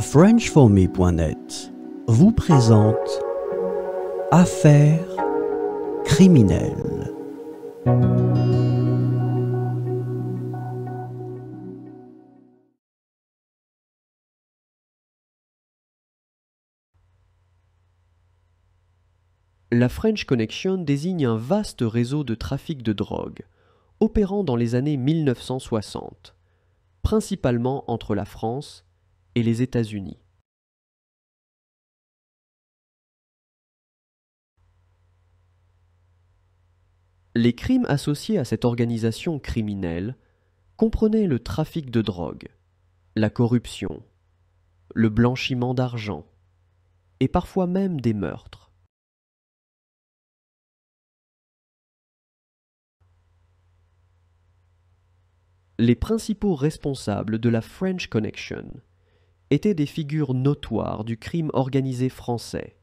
FrenchForMe.net vous présente Affaires criminelles. La French Connection désigne un vaste réseau de trafic de drogue, opérant dans les années 1960, principalement entre la France et les États-Unis. Les crimes associés à cette organisation criminelle comprenaient le trafic de drogue, la corruption, le blanchiment d'argent et parfois même des meurtres. Les principaux responsables de la French Connection étaient des figures notoires du crime organisé français,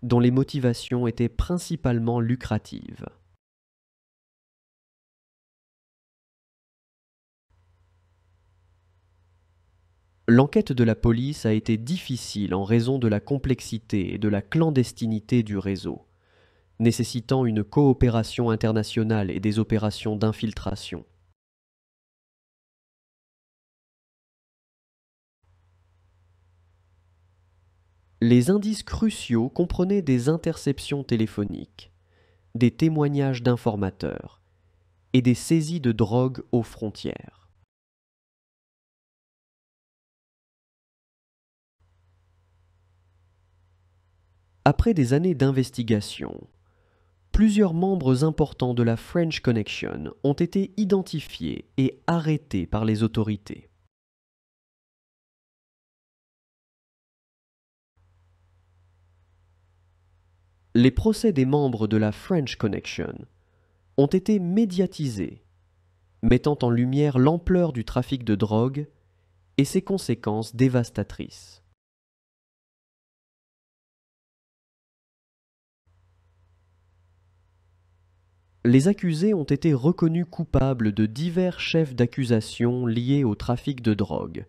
dont les motivations étaient principalement lucratives. L'enquête de la police a été difficile en raison de la complexité et de la clandestinité du réseau, nécessitant une coopération internationale et des opérations d'infiltration. Les indices cruciaux comprenaient des interceptions téléphoniques, des témoignages d'informateurs et des saisies de drogue aux frontières. Après des années d'investigation, plusieurs membres importants de la French Connection ont été identifiés et arrêtés par les autorités. Les procès des membres de la French Connection ont été médiatisés, mettant en lumière l'ampleur du trafic de drogue et ses conséquences dévastatrices. Les accusés ont été reconnus coupables de divers chefs d'accusation liés au trafic de drogue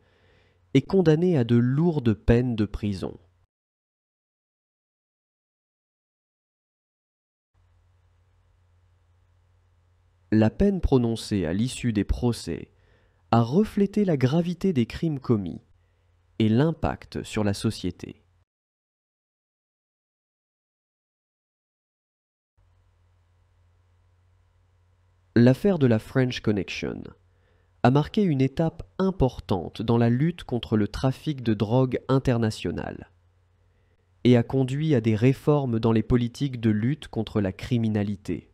et condamnés à de lourdes peines de prison. La peine prononcée à l'issue des procès a reflété la gravité des crimes commis et l'impact sur la société. L'affaire de la French Connection a marqué une étape importante dans la lutte contre le trafic de drogue international et a conduit à des réformes dans les politiques de lutte contre la criminalité.